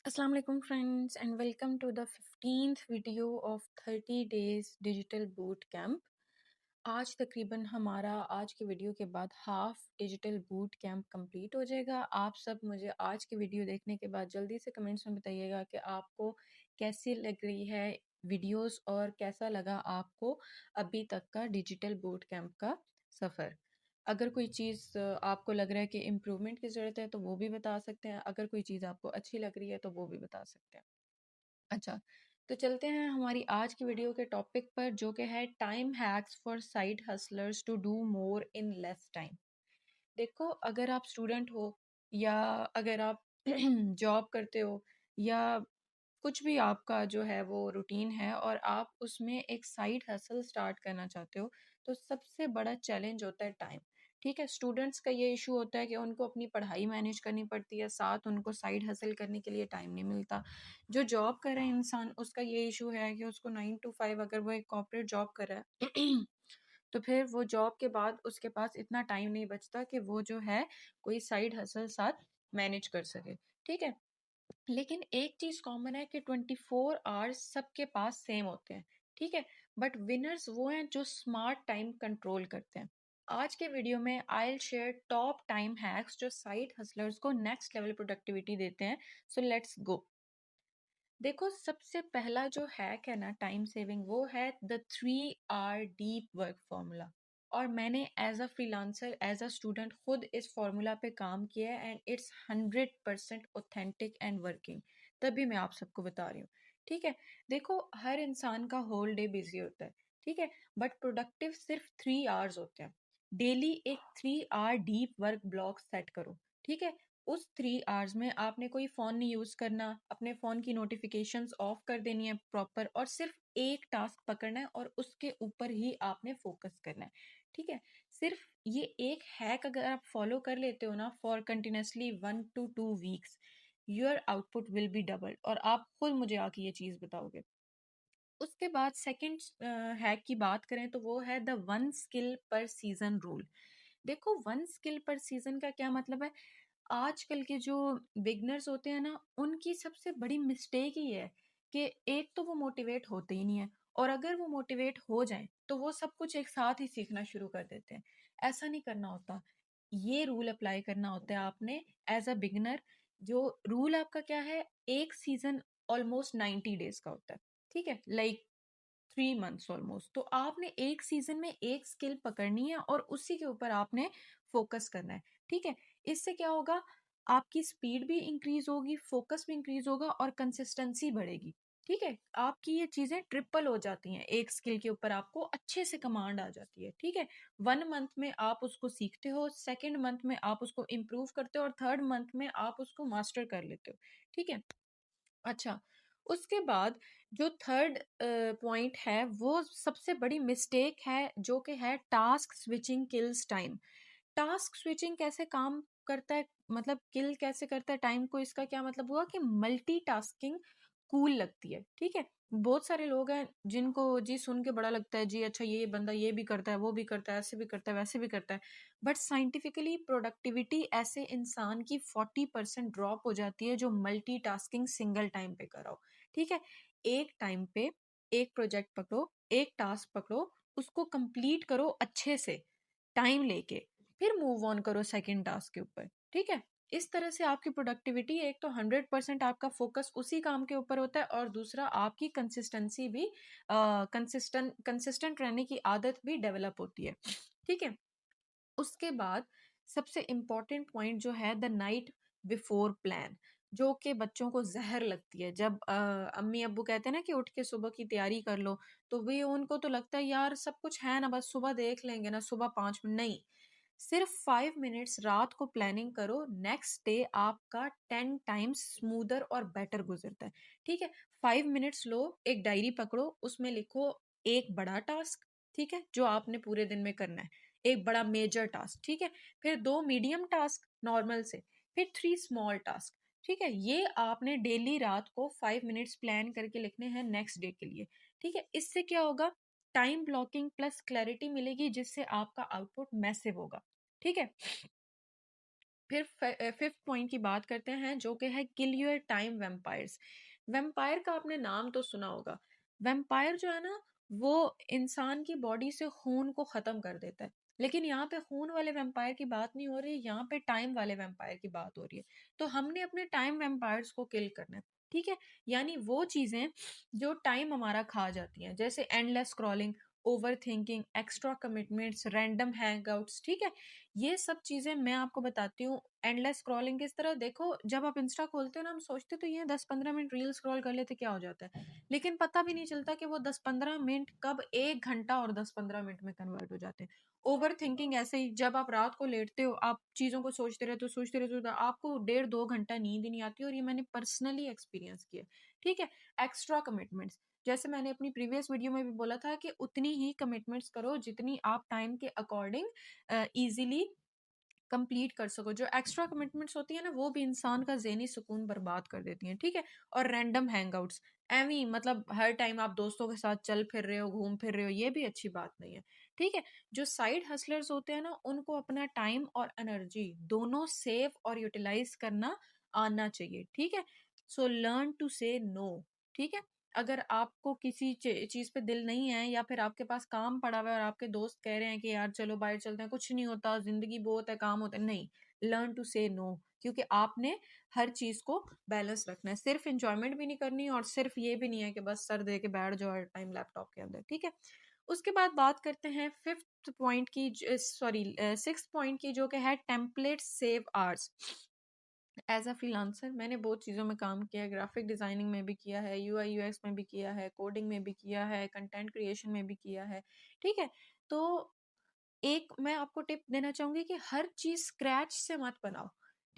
Assalamu alaikum friends and welcome to the 15th video of 30 days digital boot camp। आज तकरीबन हमारा आज के वीडियो के बाद half digital boot camp complete हो जाएगा। आप सब मुझे आज की वीडियो देखने के बाद जल्दी से कमेंट्स में बताइएगा कि आपको कैसी लग रही है वीडियोस और कैसा लगा आपको अभी तक का डिजिटल बूट कैंप का सफ़र। अगर कोई चीज़ आपको लग रहा है कि इम्प्रूवमेंट की ज़रूरत है तो वो भी बता सकते हैं, अगर कोई चीज़ आपको अच्छी लग रही है तो वो भी बता सकते हैं। अच्छा, तो चलते हैं हमारी आज की वीडियो के टॉपिक पर, जो कि है time hacks for side hustlers to do more in less time. देखो, अगर आप स्टूडेंट हो या अगर आप जॉब करते हो या कुछ भी आपका जो है वो रूटीन है और आप उसमें एक साइड हसल स्टार्ट करना चाहते हो, तो सबसे बड़ा चैलेंज होता है टाइम। ठीक है, स्टूडेंट्स का ये इशू होता है कि उनको अपनी पढ़ाई मैनेज करनी पड़ती है, साथ उनको साइड हसल करने के लिए टाइम नहीं मिलता। जो जॉब कर रहे हैं इंसान, उसका ये इशू है कि उसको 9 to 5, अगर वो एक कॉर्पोरेट जॉब कर रहा है तो फिर वो जॉब के बाद उसके पास इतना टाइम नहीं बचता कि वो जो है कोई साइड हसल साथ मैनेज कर सके। ठीक है, लेकिन एक चीज कॉमन है कि 24 आवर्स सबके पास सेम होते हैं। ठीक है, बट विनर्स वो हैं जो स्मार्ट टाइम कंट्रोल करते हैं। आज के वीडियो में I will share top time hacks जो साइड हसलर्स को नेक्स्ट लेवल प्रोडक्टिविटी देते हैं। So let's go. देखो, सबसे पहला जो हैक है ना टाइम सेविंग, वो है the 3 hour deep work formula. और मैंने as a freelancer, as a student, खुद इस फॉर्मूला पे काम किया है and it's 100% authentic and working. तभी मैं आप सबको बता रही हूँ। ठीक है, देखो, हर इंसान का होल डे बिजी होता है। ठीक है, बट प्रोडक्टिव सिर्फ 3 आवर्स होते हैं। डेली एक 3 hour deep work block set करो। ठीक है, उस 3 आवर्स में आपने कोई फ़ोन नहीं यूज़ करना, अपने फ़ोन की नोटिफिकेशंस ऑफ कर देनी है प्रॉपर, और सिर्फ एक टास्क पकड़ना है और उसके ऊपर ही आपने फोकस करना है। ठीक है, सिर्फ ये एक हैक अगर आप फॉलो कर लेते हो ना for continuously 1 to 2 weeks, your output will be double, और आप खुद मुझे आके ये चीज़ बताओगे। उसके बाद सेकंड हैक की बात करें तो वो है द वन स्किल पर सीजन रूल। देखो, वन स्किल पर सीजन का क्या मतलब है? आजकल के जो बिगनर्स होते हैं ना, उनकी सबसे बड़ी मिस्टेक ही है कि एक तो वो मोटिवेट होते ही नहीं है, और अगर वो मोटिवेट हो जाएं तो वो सब कुछ एक साथ ही सीखना शुरू कर देते हैं। ऐसा नहीं करना होता। ये रूल अप्लाई करना होता है आपने एज अ बिगनर। जो रूल आपका क्या है, एक सीजन ऑलमोस्ट 90 डेज का होता है। ठीक है, लाइक 3 मंथ्स ऑलमोस्ट। तो आपने एक सीजन में एक स्किल पकड़नी है और उसी के ऊपर आपने फोकस करना है। ठीक है, इससे क्या होगा, आपकी स्पीड भी इंक्रीज होगी, फोकस भी इंक्रीज होगा और कंसिस्टेंसी बढ़ेगी। ठीक है, आपकी ये चीजें ट्रिपल हो जाती हैं, एक स्किल के ऊपर आपको अच्छे से कमांड आ जाती है। ठीक है, 1 मंथ में आप उसको सीखते हो, सेकेंड मंथ में आप उसको इम्प्रूव करते हो और थर्ड मंथ में आप उसको मास्टर कर लेते हो। ठीक है, अच्छा, उसके बाद जो थर्ड पॉइंट है वो सबसे बड़ी मिस्टेक है, जो कि है task switching kills time. Task switching कैसे काम करता है, मतलब किल कैसे करता है टाइम को? इसका क्या मतलब हुआ कि मल्टीटास्किंग कूल लगती है। ठीक है, बहुत सारे लोग हैं जिनको जी सुन के बड़ा लगता है, जी अच्छा ये बंदा ये भी करता है, वो भी करता है, ऐसे भी करता है, वैसे भी करता है। बट साइंटिफिकली प्रोडक्टिविटी ऐसे इंसान की 40% ड्रॉप हो जाती है जो मल्टीटास्किंग सिंगल टाइम पे कर रहा हो। ठीक है, एक टाइम पे एक प्रोजेक्ट पकड़ो, एक टास्क पकड़ो, उसको कंप्लीट करो अच्छे से, टाइम लेके, फिर मूव ऑन करो सेकंड टास्क के ऊपर। ठीक है, इस तरह से आपकी प्रोडक्टिविटी, एक तो 100% आपका फोकस उसी काम के ऊपर होता है, और दूसरा आपकी कंसिस्टेंसी भी, कंसिस्टेंट रहने की आदत भी डेवलप होती है। ठीक है, उसके बाद सबसे इम्पोर्टेंट पॉइंट जो है द नाइट बिफोर प्लान, जो कि बच्चों को जहर लगती है। जब अम्मी अब्बू कहते हैं ना कि उठ के सुबह की तैयारी कर लो, तो वे उनको तो लगता है यार सब कुछ है ना, बस सुबह देख लेंगे ना, सुबह 5 मिनट नहीं, सिर्फ 5 मिनट्स रात को प्लानिंग करो, नेक्स्ट डे आपका 10 टाइम्स स्मूदर और बेटर गुजरता है। ठीक है, 5 मिनट्स लो, एक डायरी पकड़ो, उसमें लिखो एक बड़ा टास्क, ठीक है, जो आपने पूरे दिन में करना है, एक बड़ा मेजर टास्क। ठीक है, फिर 2 मीडियम टास्क नॉर्मल से, फिर 3 स्मॉल टास्क। ठीक है, ये आपने डेली रात को 5 मिनट्स प्लान करके लिखने हैं नेक्स्ट डे के लिए। ठीक है, इससे क्या होगा, टाइम ब्लॉकिंग प्लस क्लैरिटी मिलेगी, जिससे आपका आउटपुट मैसिव होगा। ठीक है, फिर फिफ्थ पॉइंट की बात करते हैं, जो कि है kill your time vampires. Vampire का आपने नाम तो सुना होगा। वैम्पायर जो है ना, वो इंसान की बॉडी से खून को खत्म कर देता है। लेकिन यहाँ पे खून वाले वैम्पायर की बात नहीं हो रही, यहाँ पे टाइम वाले वैम्पायर की बात हो रही है। तो हमने अपने टाइम वैम्पायर्स को किल करना है, ठीक है। यानी वो चीजें जो टाइम हमारा खा जाती हैं, जैसे endless scrolling, over thinking, extra commitments, random Hangouts, ठीक है। ये सब चीज़ें मैं आपको बताती हूँ। एंडलेस स्क्रॉलिंग किस तरह, देखो जब आप इंस्टा खोलते हो ना, हम सोचते तो ये 10-15 मिनट रील स्क्रॉल कर लेते क्या हो जाता है, लेकिन पता भी नहीं चलता कि वो 10-15 मिनट कब 1 घंटा और 10-15 मिनट में कन्वर्ट हो जाते हैं। ओवर थिंकिंग ऐसे ही, जब आप रात को लेटते हो, आप चीज़ों को सोचते रहते हो, तो आपको डेढ़ 2 घंटा नींद ही नहीं आती, और ये मैंने पर्सनली एक्सपीरियंस किया है, ठीक है। एक्स्ट्रा कमिटमेंट्स, जैसे मैंने अपनी प्रीवियस वीडियो में भी बोला था कि उतनी ही कमिटमेंट्स करो जितनी आप टाइम के अकॉर्डिंग ईज़िली कंप्लीट कर सको। जो एक्स्ट्रा कमिटमेंट्स होती है ना, वो भी इंसान का ज़हनी सुकून बर्बाद कर देती हैं, ठीक है। और रैंडम हैंगआउट्स, एवं ही मतलब हर टाइम आप दोस्तों के साथ चल फिर रहे हो, घूम फिर रहे हो, ये भी अच्छी बात नहीं है, ठीक है। जो साइड हसलर्स होते हैं ना, उनको अपना टाइम और एनर्जी दोनों सेव और यूटिलाइज करना आना चाहिए, ठीक है। सो लर्न टू से नो, ठीक है। अगर आपको किसी चीज़ पे दिल नहीं है, या फिर आपके पास काम पड़ा हुआ है और आपके दोस्त कह रहे हैं कि यार चलो बाहर चलते हैं, कुछ नहीं होता, ज़िंदगी बहुत है, काम होता है, नहीं, लर्न टू से नो। क्योंकि आपने हर चीज़ को बैलेंस रखना है, सिर्फ इंजॉयमेंट भी नहीं करनी और सिर्फ ये भी नहीं है कि बस सर दे के बैठ जाओ हर टाइम लैपटॉप के अंदर, ठीक है। उसके बाद बात करते हैं फिफ्थ पॉइंट की, सॉरी सिक्स्थ पॉइंट की, जो कि है template save hours. As a freelancer मैंने बहुत चीज़ों में काम किया है, ग्राफिक डिज़ाइनिंग में भी किया है, यूआई यूएक्स में भी किया है, कोडिंग में भी किया है, कंटेंट क्रिएशन में भी किया है, ठीक है। तो एक मैं आपको टिप देना चाहूंगी कि हर चीज स्क्रैच से मत बनाओ,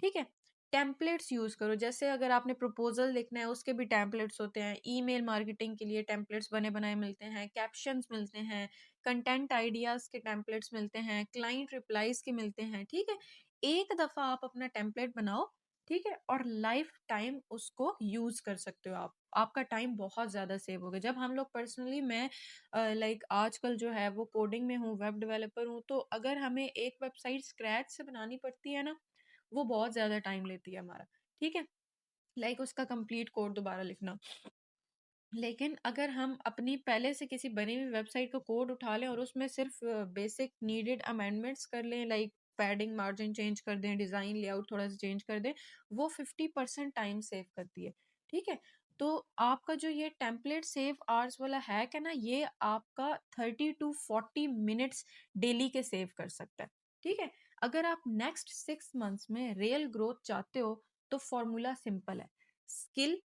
ठीक है। टेम्पलेट्स यूज करो, जैसे अगर आपने प्रपोजल लिखना है, उसके भी टेम्पलेट्स होते हैं, ईमेल मार्केटिंग के लिए टेम्पलेट्स बने बनाए मिलते हैं, कैप्शंस मिलते हैं, कंटेंट आइडियाज के टेम्पलेट्स मिलते हैं, क्लाइंट रिप्लाईज के मिलते हैं, ठीक है। एक दफा आप अपना टेम्पलेट बनाओ, ठीक है, और लाइफ टाइम उसको यूज कर सकते हो आप, आपका टाइम बहुत ज्यादा सेव होगा। जब हम लोग पर्सनली, मैं लाइक आजकल जो है वो कोडिंग में हूँ, वेब डेवलपर हूँ, तो अगर हमें एक वेबसाइट स्क्रैच से बनानी पड़ती है ना, वो बहुत ज़्यादा टाइम लेती है हमारा, ठीक है। लाइक उसका कंप्लीट कोड दोबारा लिखना। लेकिन अगर हम अपनी पहले से किसी बनी हुई वेबसाइट का कोड उठा लें और उसमें सिर्फ बेसिक नीडेड अमेंडमेंट्स कर लें, लाइक पैडिंग मार्जिन चेंज कर दें, डिज़ाइन लेआउट थोड़ा सा चेंज कर दें, वो 50% टाइम सेव करती है, ठीक है। तो आपका जो ये टेम्पलेट सेव आवर्स वाला हैक है ना, ये आपका 30 to 40 मिनट्स डेली के सेव कर सकता है, ठीक है। अगर आप नेक्स्ट 6 मंथ्स में रियल ग्रोथ चाहते हो, तो फॉर्मूला सिंपल है, skill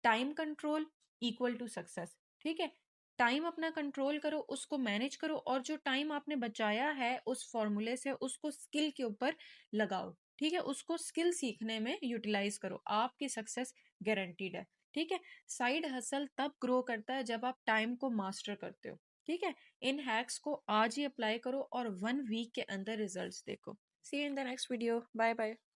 time control equal to success, ठीक है। टाइम अपना कंट्रोल करो, उसको मैनेज करो, और जो टाइम आपने बचाया है उस फॉर्मूले से उसको स्किल के ऊपर लगाओ, ठीक है। उसको स्किल सीखने में यूटिलाइज करो, आपकी सक्सेस गारंटीड है, ठीक है। साइड हसल तब ग्रो करता है जब आप टाइम को मास्टर करते हो, ठीक है। इन हैक्स को आज ही अप्लाई करो और 1 वीक के अंदर रिजल्ट्स देखो। See you in the next video, bye bye.